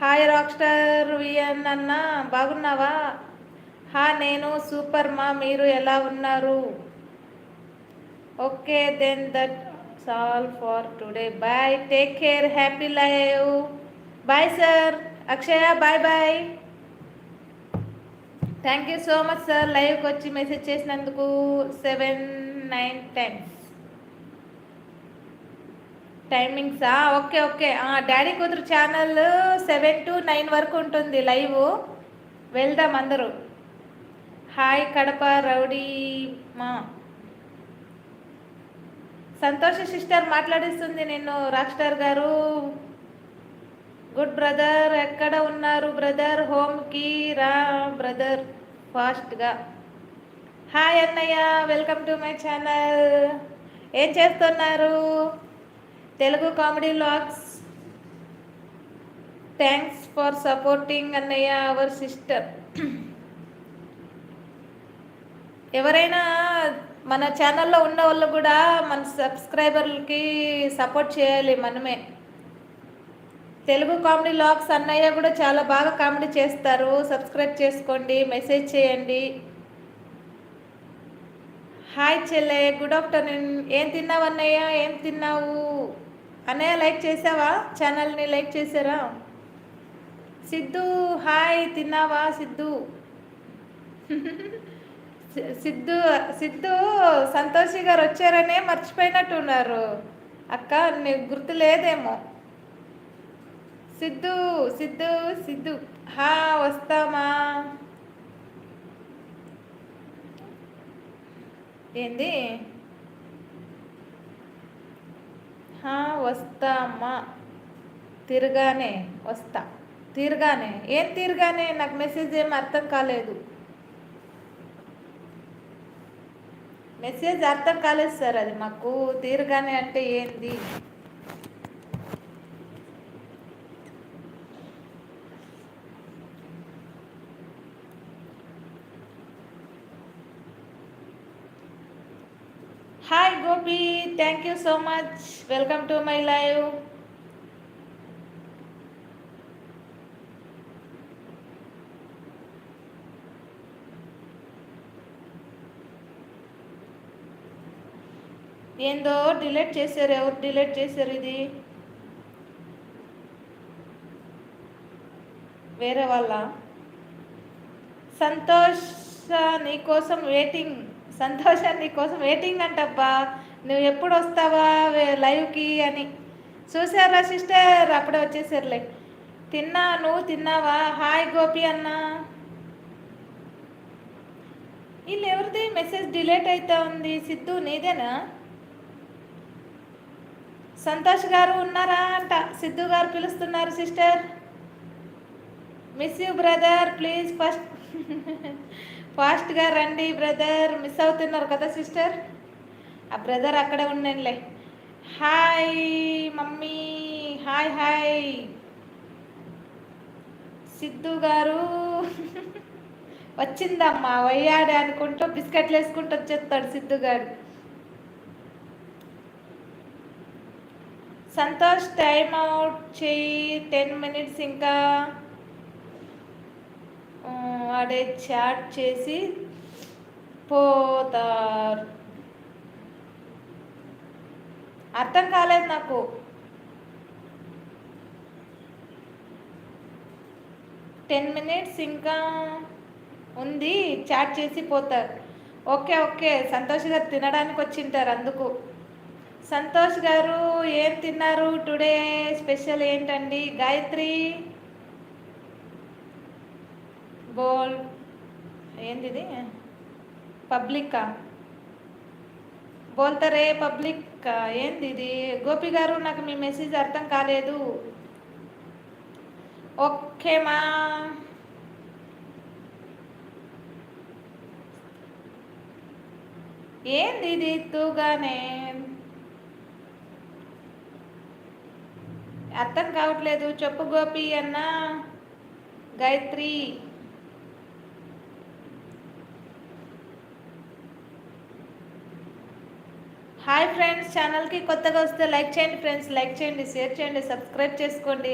Hi rock star VN అన్న, బాగున్నావా? నేను సూపర్ మా, మీరు ఎలా ఉన్నారు? Okay then that's all for today. Bye, take care, happy live. Bye sir Akshaya, bye bye. Thank you so much sir, లైవ్కి వచ్చి మెసేజ్ చేసినందుకు. 7-9 టైమ్స్ టైమింగ్సా? Okay okay. డాడీ కూతురు ఛానల్ 7 to 9 వరకు ఉంటుంది లైవ్. వెళ్దాం అందరూ. హాయ్ కడప రౌడీ మా. సంతోష సిస్టర్ మాట్లాడిస్తుంది నిన్ను. రాక్ స్టార్ గారు గుడ్ బ్రదర్, ఎక్కడ ఉన్నారు బ్రదర్? హోమ్కి రా బ్రదర్ ఫాస్ట్గా. హాయ్ అన్నయ్య, వెల్కమ్ టు మై ఛానల్. ఏం చేస్తున్నారు? Telugu comedy vlogs. Thanks for supporting అన్నయ్య అవర్ సిస్టర్. ఎవరైనా మన ఛానల్లో ఉన్న వాళ్ళు కూడా మన సబ్స్క్రైబర్లకి సపోర్ట్ చేయాలి మనమే. తెలుగు కామెడీ వ్లాగ్స్ అన్నయ్య కూడా చాలా బాగా కామెడీ చేస్తారు. సబ్స్క్రైబ్ చేసుకోండి, మెసేజ్ చేయండి. హాయ్ చెల్లె, గుడ్ ఆఫ్టర్నూన్. ఏం తిన్నావు అన్నయ్య? ఏం తిన్నావు అన్నయ్య? లైక్ చేసావా? ఛానల్ని లైక్ చేశారా? సిద్ధు హాయ్, తిన్నావా సిద్ధు? సిద్ధు సిద్ధు సంతోషి గారు వచ్చారనే మర్చిపోయినట్టున్నారు అక్క, నీకు గుర్తు లేదేమో. సిద్ధు సిద్ధు సిద్ధు వస్తామా? ఏంది? వస్తామా? తిరగానే వస్తా. తీరగానే? ఏం తీరగానే? నాకు మెసేజ్ ఏం అర్థం కాలేదు. మెసేజ్ అర్థం కాలేదు సార్. అది మాకు తీరగానే అంటే ఏంది? Hi Gopi, thank you so much, welcome to my live. ఏందో డిలీట్ చేశారు. ఎవరు డిలీట్ చేశారు? ఇది వేరే వాళ్ళ? సంతోష్ నీకోసం వెయిటింగ్. సంతోష నీకోసం వెయిటింగ్ అంటబ్బా. నువ్వు ఎప్పుడు వస్తావా లైవ్కి అని. చూసారా సిస్టర్? అప్పుడే వచ్చేసారులే. తిన్నాను, తిన్నావా? హాయ్ గోపి అన్న. వీళ్ళు ఎవరిది మెసేజ్ డిలీట్ అవుతా ఉంది? సిద్ధు నీదేనా? సంతోష్ గారు ఉన్నారా అంట. సిద్ధు గారు పిలుస్తున్నారు sister. Miss you brother, please ఫాస్ట్గా రండి బ్రదర్. మిస్ అవుతున్నారు కదా సిస్టర్. ఆ బ్రదర్ అక్కడే ఉన్నానులే. Hi mummy, hi hi. Siddhu గారు వచ్చిందమ్మా, వయ్యాడే అనుకుంటూ బిస్కెట్లు వేసుకుంటూ వచ్చేస్తాడు సిద్ధు గారు. సంతోష్ టైం అవుట్ చేయి, 10 minutes ఇంకా. వాడే చాట్ చేసి పోతారు. అర్థం కాలేదు నాకు. టెన్ మినిట్స్ ఇంకా ఉంది, చాట్ చేసి పోతారు. Okay okay. సంతోష్ గారు తినడానికి వచ్చింటారు అందుకు. సంతోష్ గారు ఏం తిన్నారు? టుడే స్పెషల్ ఏంటండి? గాయత్రి బోల్ ఏంది? పబ్లికా బోల్తారే పబ్లిక్ ఏంది ఇది? గోపి గారు నాకు మీ మెసేజ్ అర్థం కాలేదు. ఓకేమా. ఏంది ఇది? తూగానే అర్థం కావట్లేదు. చెప్పు గోపి అన్న. Gayatri hi friends. ఛానల్కి కొత్తగా వస్తే లైక్ చేయండి ఫ్రెండ్స్, లైక్ చేయండి, షేర్ చేయండి, సబ్స్క్రైబ్ చేసుకోండి.